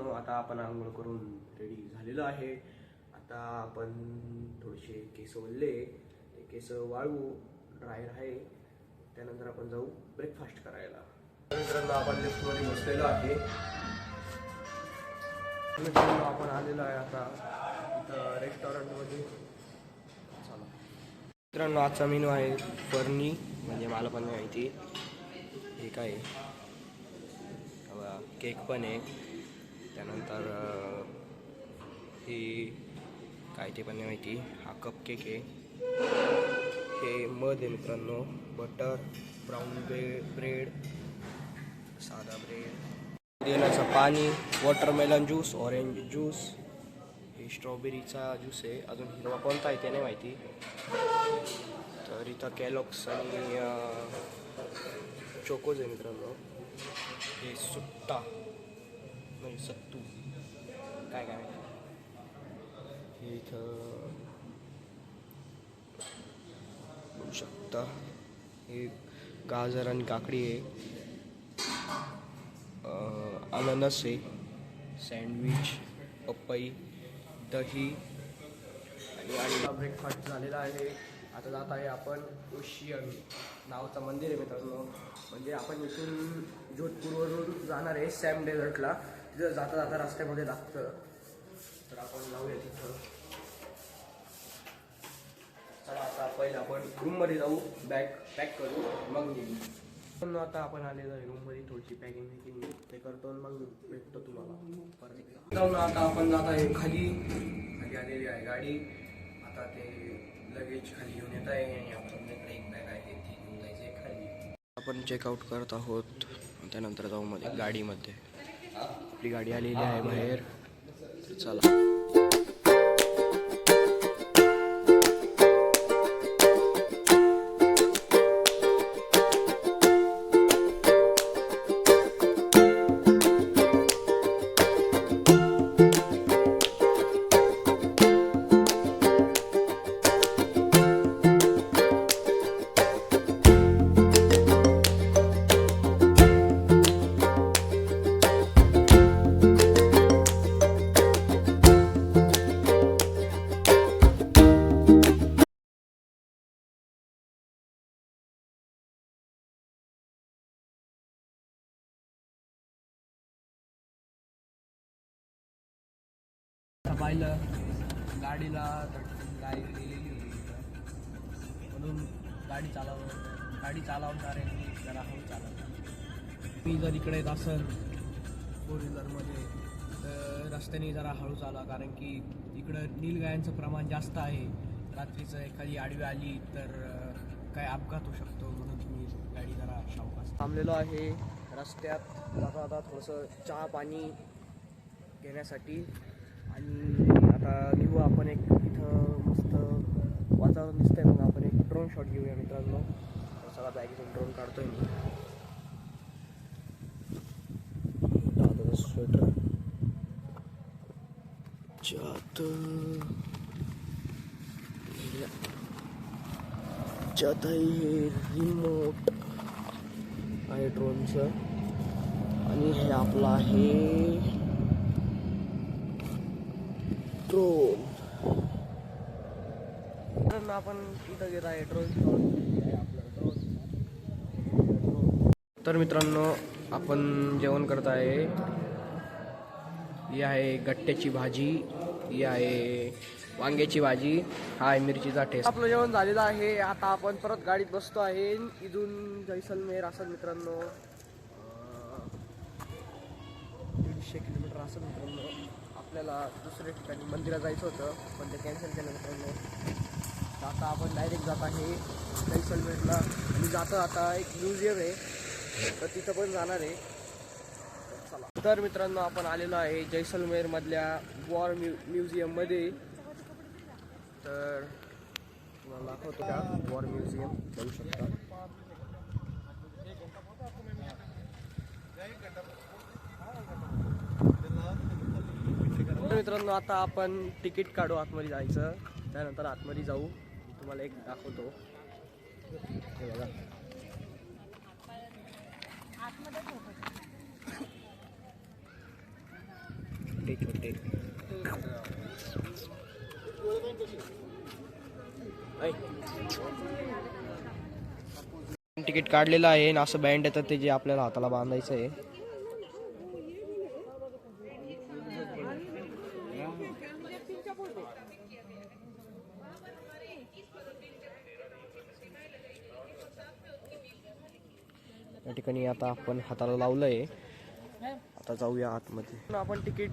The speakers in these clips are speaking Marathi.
मित्रांनो, आता आपण आंघोळ करून रेडी झालेलो आहे. आता आपण थोडेसे केस ओलले, ते केस वाळवू, ड्रायर आहे. त्यानंतर आपण जाऊ ब्रेकफास्ट करायला. मित्रांनो, आपण लिफ्टमध्ये बसलेलो आहे. मित्रांनो, आपण आलेलो आहे आता इथं रेस्टॉरंटमध्ये. चला मित्रांनो, आजचा मेनू आहे फर्नी, म्हणजे मला पण नाही माहिती हे काय आहे. केक पण आहे. त्यानंतर हे काय ते पण नाही माहिती. हा कप केक आहे. हे मध आहे मित्रांनो, बटर, ब्राऊन ब्रेड, साधा ब्रेड, देण्याचं पाणी, वॉटरमेलन ज्यूस, ऑरेंज ज्यूस, हे स्ट्रॉबेरीचा ज्यूस आहे. अजून हिरवा कोणता आहे ते नाही माहिती. तर इथं कॅलॉक्स आणि चोकोज आहे मित्रांनो. हे सुट्टा नाही सत्तू काय काय हे इथं बघू शकता. हे गाजर आणि काकडी आहे. अननस आहे, सँडविच, पपई, दही आणि ब्रेकफास्ट झालेला आहे. आता जात आहे आपण ओशियन नावाचं मंदिर आहे मित्रांनो. म्हणजे आपण इथून जोधपूरवरून जाणार आहे सॅम डेझर्टला. तिथं जाता जाता रस्त्यामध्ये लागतं, तर आपण जाऊया तिथं. चला आता पहिले आपण रूममध्ये जाऊ, बॅग पॅक करू, मग निघू. आता आपण आलेलो आहे रूममध्ये. थोडीशी पॅकिंग ते करतो, मग भेटतो तुम्हाला परत. आता आपण जात आहे खाली आलेली आहे गाडी. आता ते लगेज खाली घेऊन येत आहे आणि आपल्याकडे एक बॅग आहे ती घेऊन जायची आहे खाली. आपण चेकआउट करत आहोत. त्यानंतर जाऊ मध्ये गाडीमध्ये. आपली गाडी आलेली आहे बाहेर. चला पाहिलं गाडीला गाडी गेलेली होती म्हणून गाडी चालवणार आहे जरा हळू चालवणार. मी जर इकडे येत असेल फोर व्हीलरमध्ये तर रस्त्याने जरा हळू चालवा, कारण की इकडं नीलगायांचं प्रमाण जास्त आहे. रात्रीचं एखादी आडवी आली तर काय अपघात होऊ शकतो, म्हणून तुम्ही गाडी जरा सावकाश. थांबलेलो आहे रस्त्यात जाता जाता थोडंसं चहा पाणी घेण्यासाठी. आणि आता घेऊ आपण एक इथं मस्त वातावरण दिसतंय, मग आपण एक ड्रोन शॉट घेऊया मित्रांनो. सगळा बॅगेतून ड्रोन काढतोय मी. स्वेटर जात आहे. रिमोट आहे ड्रोनचं आणि हे आपलं आहे ड्रोन. आपण इथं घेत आहे ड्रोन. तर मित्रांनो, आपण जेवण करत आहे. ही आहे गट्ट्याची भाजी, ही आहे वांग्याची भाजी, हा आहे मिरचीचा टेस्ट. आपलं जेवण झालेलं आहे. आता आपण परत गाडीत बसतो आहे. इथून जैसलमेर असेल मित्रांनो 150 किलोमीटर असेल मित्रांनो. आपल्याला दुसऱ्या ठिकाणी मंदिरात जायचं होतं, पण ते कॅन्सल केलं मित्रांनो. आता आपण डायरेक्ट जात आहे जैसलमेरला. आणि जाता आता एक म्युझियम आहे, तर तिथं पण जाणार आहे. चला तर मित्रांनो, आपण आलेलो आहे जैसलमेरमधल्या वॉर म्युझियममध्ये. तर तुम्हाला दाखवतो का वॉर म्युझियम, बघू शकता. मित्रांनो, आता आपण तिकीट काढू आतमध्ये जायचं. त्यानंतर आतमध्ये जाऊ, तुम्हाला एक दाखवतो. हे बघा, छोटे छोटे तिकीट काढलेलं आहे आणि असं बँड येतं ते जे आपल्याला हाताला बांधायचं आहे. या ठिकाणी आता आपण हाताला लावलंय. आता जाऊया आतमध्ये. आपण तिकीट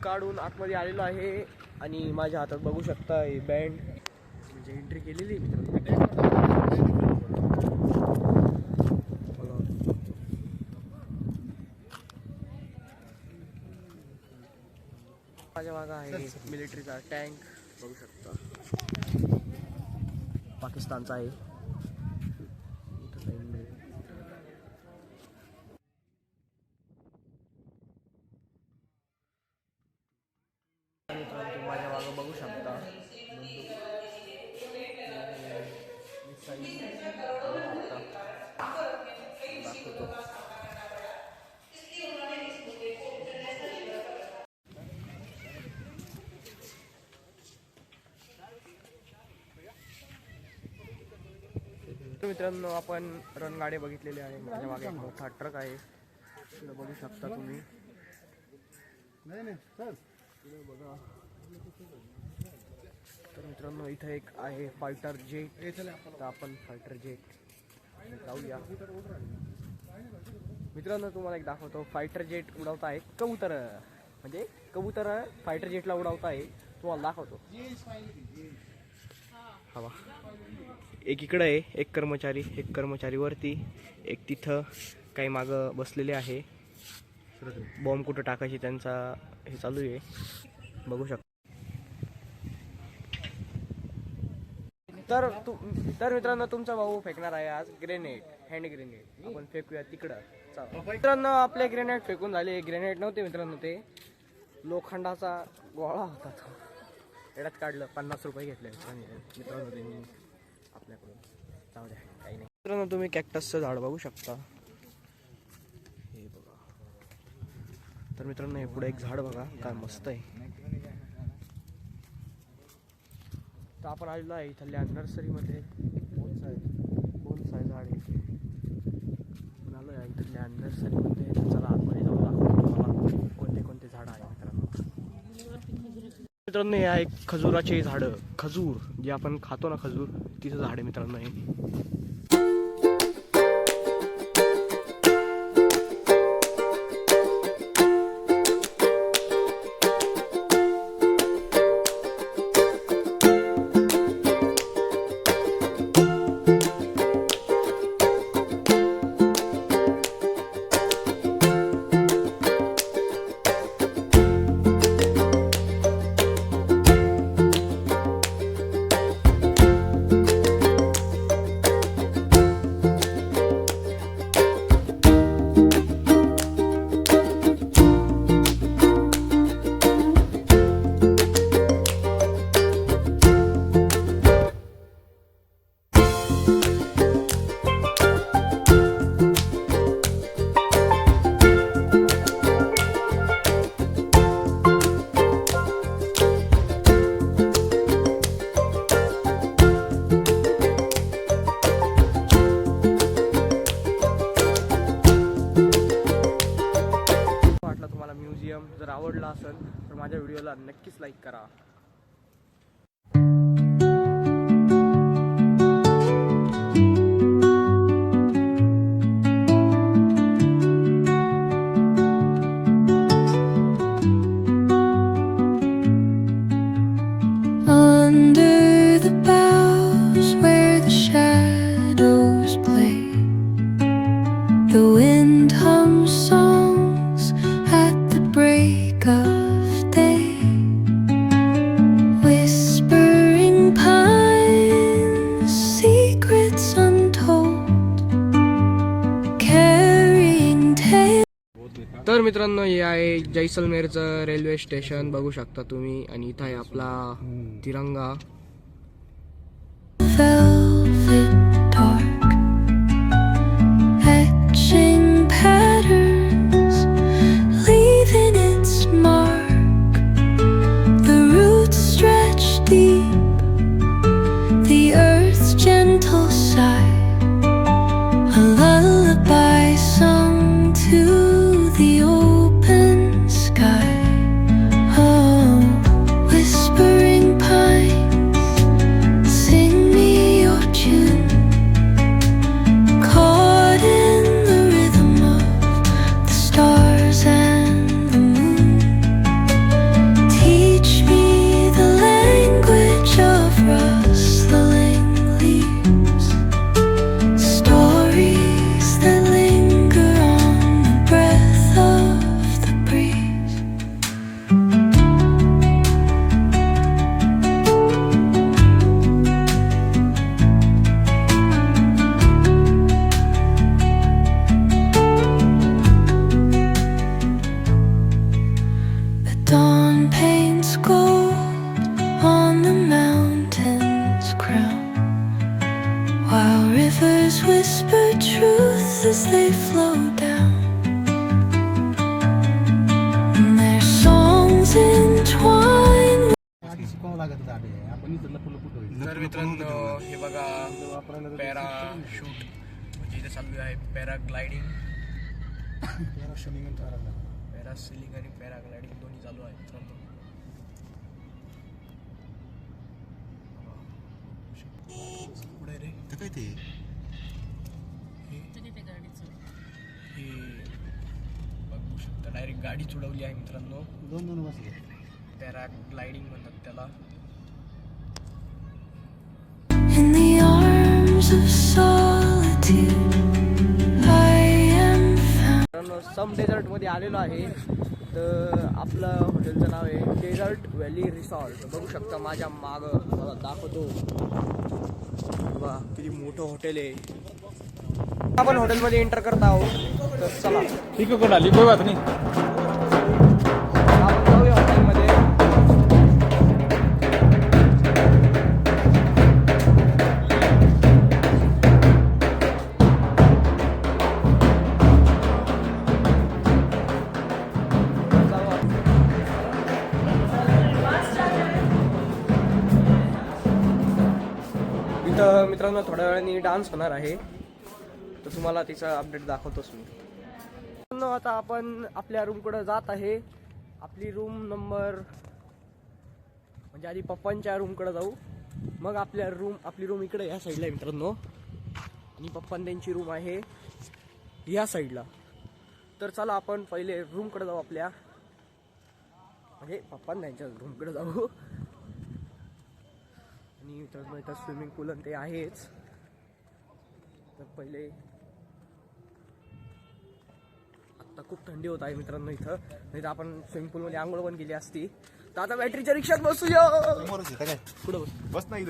काढून आतमध्ये आलेलो आहे आणि माझ्या हातात बघू शकता ही बँड म्हणजे एंट्री केलेली माझ्या मागं आहे मिलिटरीचा टँक बघू शकता. पाकिस्तानचा आहे. माझ्या मागं बघू शकता दाखवतो. मित्रांनो आपण रणगाडे बघितलेले आहे. माझ्या मागे मोठा ट्रक आहे बघू शकता तुम्ही. बघा तर मित्रांनो इथं एक आहे फायटर जेट. तर आपण फायटर जेट जाऊया. मित्रांनो तुम्हाला एक दाखवतो. फायटर जेट उडवत आहे कबूतर म्हणजे कबूतर फायटर जेटला उडवत आहे. तुम्हाला दाखवतो. हवा एक इकडं आहे एक कर्मचारी वरती एक तिथं काही मागं बसलेले आहे. बॉम्ब कुठं टाकायची त्यांचा हे चालू आहे बघू शकता. तर मित्रांनो तुमचा भाऊ फेकणार आहे आज ग्रेनेड हँड ग्रेनेड. आपण फेकूया तिकडं. चला मित्रांनो आपले ग्रेनेड फेकून झाले. ग्रेनेड नव्हते मित्रांनो ते लोखंडाचा गोळा होता. तो एवढ्यात काढलं 50 रुपये घेतले मित्रांनो त्यांनी आपल्याकडून. जाऊ द्या काही नाही. मित्रांनो तुम्ही कॅक्टसचं झाड बघू शकता. हे बघा. तर मित्रांनो हे पुढे एक झाड बघा काय मस्त आहे. तर आपण आलेलो आहे इथल्या नर्सरीमध्ये. बोनसाय झाड आहे आलो आहे इथल्या नर्सरीमध्ये. चला आतमध्ये जाऊ दाखवतो मला कोणते कोणते झाडं आहे मित्रांनो. हे आहे खजुराचे झाडं. खजूर जे आपण खातो ना खजूर तिचं झाड आहे मित्रांनो हे. जर आवडला असेल तर माझ्या व्हिडिओला नक्कीच लाईक करा. Under the boughs where the shadows play, the wind hums songs at the break of day, whispering pines, secrets untold, carrying tales. तर मित्रांनो हे आहे जैसलमेरचं रेल्वे स्टेशन बघू शकता तुम्ही. आणि इथं आहे आपला तिरंगा. Velvet dark, etching patterns, leaving its mark dawn paints gold on the mountain's crown, while rivers whisper truth as they flow down, and their songs entwine. तर मित्रांनो हे बघा पॅरा शूट म्हणजे इथे चालू आहे पॅराग्लायडिंग, पॅरासिलिंग आणि पॅराग्लायडिंग दोन्ही चालू आहे मित्रांनो. पुढे रे काय ते हे बघू शकता डायरेक्ट गाडी उडवली आहे मित्रांनो. दोन बसले पॅराग्लायडिंग म्हणतात त्याला. In the arms of solitude, I am found. Some desert मध्ये आलेलो आहे. तर आपलं हॉटेलचं नाव आहे डेझर्ट व्हॅली रिसॉर्ट. बघू शकता माझ्या मागं मला दाखवतो बघा किती मोठं हॉटेल आहे. आपण हॉटेलमध्ये एंटर करत आहोत. तर चला ठीक है, कोई डाली कोई बात नहीं. आपण जाऊया हॉटेलमध्ये. इथं मित्रांनो थोड्या वेळाने डान्स होणार आहे, तर तुम्हाला तिचा अपडेट दाखवतोच मी. मित्रांनो आता आपण आपल्या रूमकडे जात आहे. आपली रूम नंबर म्हणजे आधी पप्पांच्या रूमकडे जाऊ, मग आपली रूम इकडे या साईडला आहे मित्रांनो, आणि पप्पां त्यांची रूम आहे या साईडला. तर चला आपण पहिले रूमकडे जाऊ आपल्या, म्हणजे पप्पां त्यांच्या रूमकडे जाऊ. आणि मित्रांनो इथं स्विमिंग पूल आणि ते आहेच. तर पहिले आता खूप थंडी होत आहे मित्रांनो इथं, नाही तर आपण स्विमिंग पूलमध्ये आंघोळ पण केली असती. तर आता बॅटरीच्या रिक्षात बसूया. पुढं बस नाही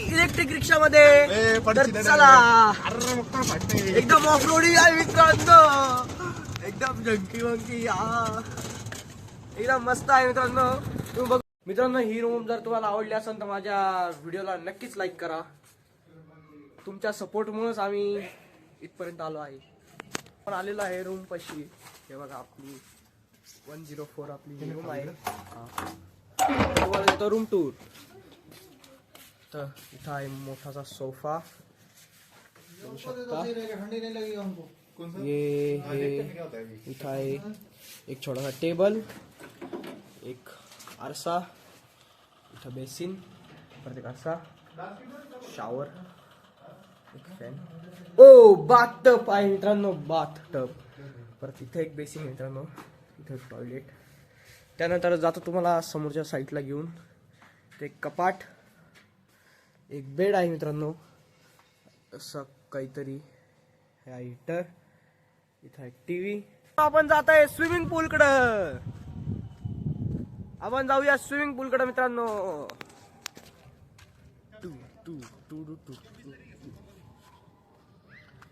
इलेक्ट्रिक रिक्षामध्ये. तर चला एकदम ऑफ रोडिंग आहे मित्रांनो, एकदम जंकी वंकी एकदम मस्त आहे मित्रांनो. तुम्ही बघ मित्रांनो, ही रूम जर तुम्हाला आवडली असेल तर माझ्या व्हिडिओला नक्कीच लाईक करा. तुमच्या सपोर्टमुळेच आम्ही इथपर्यंत आलो आहे. पण आलेलो आहे रूम पाशी. हे बघा आपली 104 आपली रूम आहे. तुम्हाला देतो रूम टूर. तर इथं आहे मोठासा सोफा बघू शकता. हे इथं आहे एक छोटासा टेबल, एक आरसा, इथं बेसिन, परत एक आरसा, शावर, एक फॅन. ओ बाथ टब आहे मित्रांनो, बाथ टब. परत इथे एक बेसिन मित्रांनो, इथे टॉयलेट. त्यानंतर जातो तुम्हाला समोरच्या साईडला घेऊन. ते एक कपाट, एक बेड आहे मित्रांनो असं काहीतरी. हे आहे हीटर, इथं आहे टीव्ही. आपण जात आहे स्विमिंग पूलकडं. आपण जाऊया स्विमिंग पूलकडे मित्रांनो.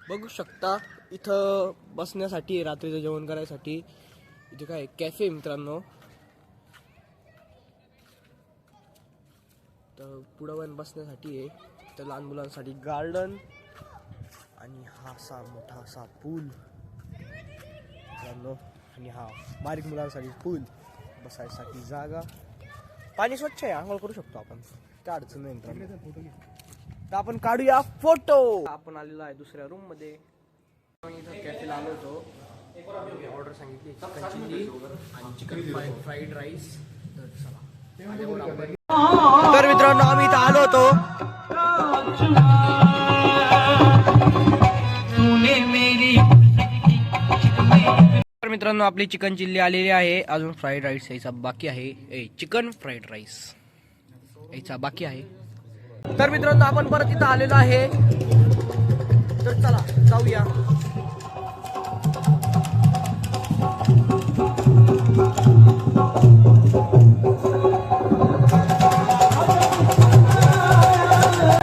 बघू शकता इथं बसण्यासाठी, रात्रीचं जेवण करायसाठी इथे काय कॅफे मित्रांनो. तर पुढं पण बसण्यासाठी आहे. तर लहान मुलांसाठी गार्डन, आणि हा असा मोठा असा पूल मित्रांनो, आणि हा बारीक मुलांसाठी पूल, बसायसाठी जागा. पाणी स्वच्छ आहे, आंघोळ करू शकतो आपण, काय अडचण नाही मित्रांनो. तर आपण काढूया फोटो. आपण आलेलो आहे दुसऱ्या रूम मध्ये. इथं कॅफेला आलो होतो. ऑर्डर सांगितली चिकन चिल्ली आणि चिकन फ्राईड राईस. तर मित्रांनो आम्ही इथं आलो होतो. तर मित्रांनो आपली चिकन चिल्ली आलेली आहे. अजून फ्राईड राईस यायचा बाकी आहे. चिकन फ्राईड राईस यायचा बाकी आहे. तर मित्रांनो आपण परत इथं आलेलो आहे. तर चला जाऊया.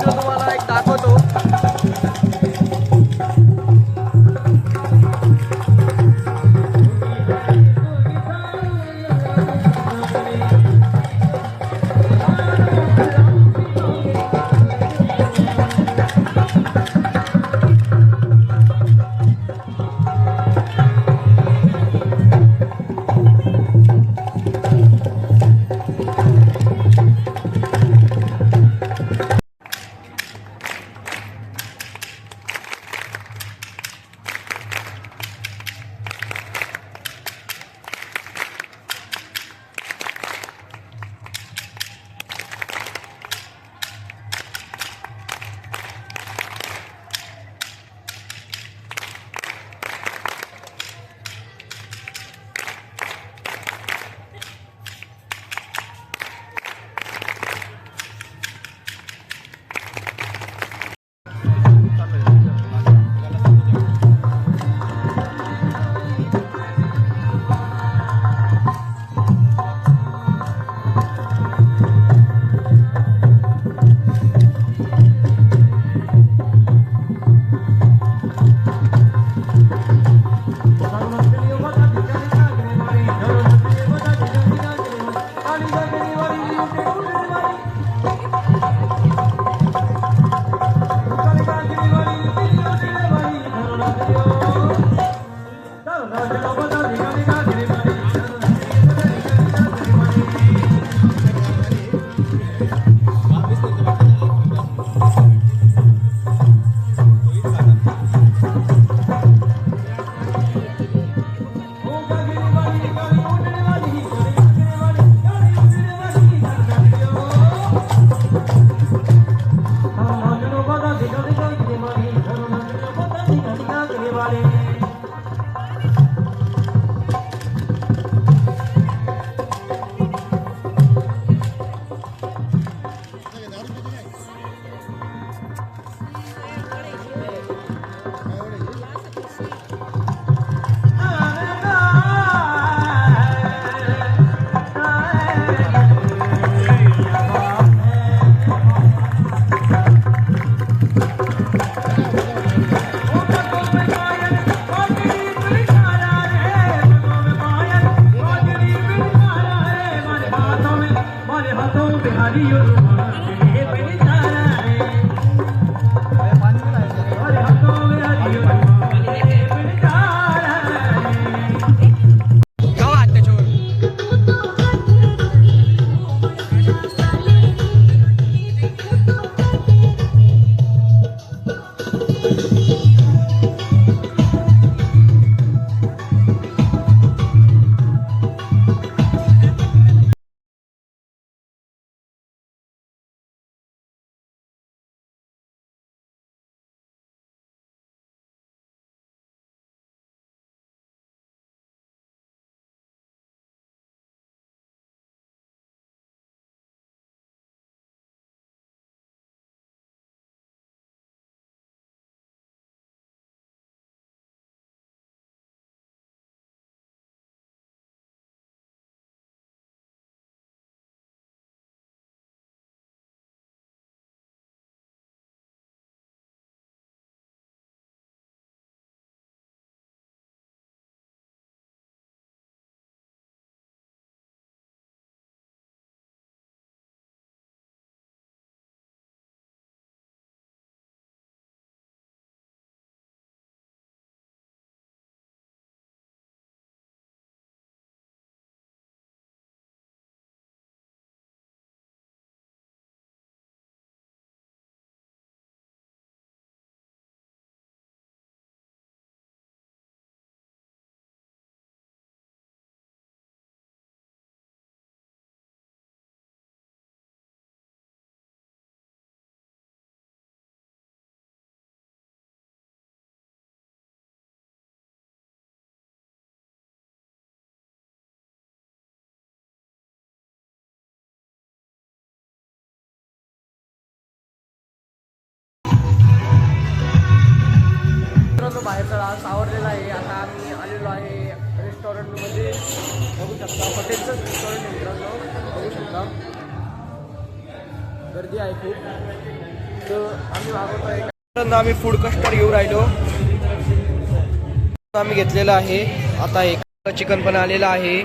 तुम्हाला एक दाखवतो. मित्रांनो बाहेरचा आज आवरलेला आहे. आता आम्ही आलेलो आहे रेस्टॉरंटमध्ये. बघू शकता हॉटेलचंच रेस्टॉरंट आहे मित्रांनो. बघू शकता गर्दी आहे खूप. तर आम्ही मागवतोय मित्रांनो, आम्ही फूड कस्टर्ड घेऊन राहिलो. आम्ही घेतलेलं आहे. आता एक चिकन पण आलेलं आहे.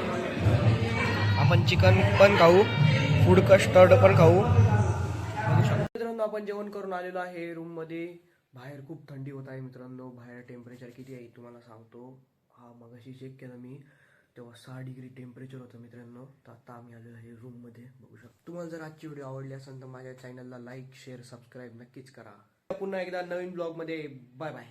आपण चिकन पण खाऊ, फूड कस्टर्ड पण खाऊ. मित्रांनो आपण जेवण करून आलेलो आहे रूममध्ये. बाहेर खूप थंडी होत आहे मित्रांनो. बाहेर टेम्परेचर किती आहे तुम्हाला सांगतो. हा मगाशी चेक केलं मी, तेव्हा 6 डिग्री टेम्परेचर होतं मित्रांनो. तर आता आम्ही आलेलो आहे रूममध्ये. बघू शकतो. तुम्हाला जर आजची व्हिडिओ आवडली असेल तर माझ्या चॅनलला लाईक शेअर सबस्क्राईब नक्कीच करा. पुन्हा एकदा नवीन ब्लॉगमध्ये. Bye bye.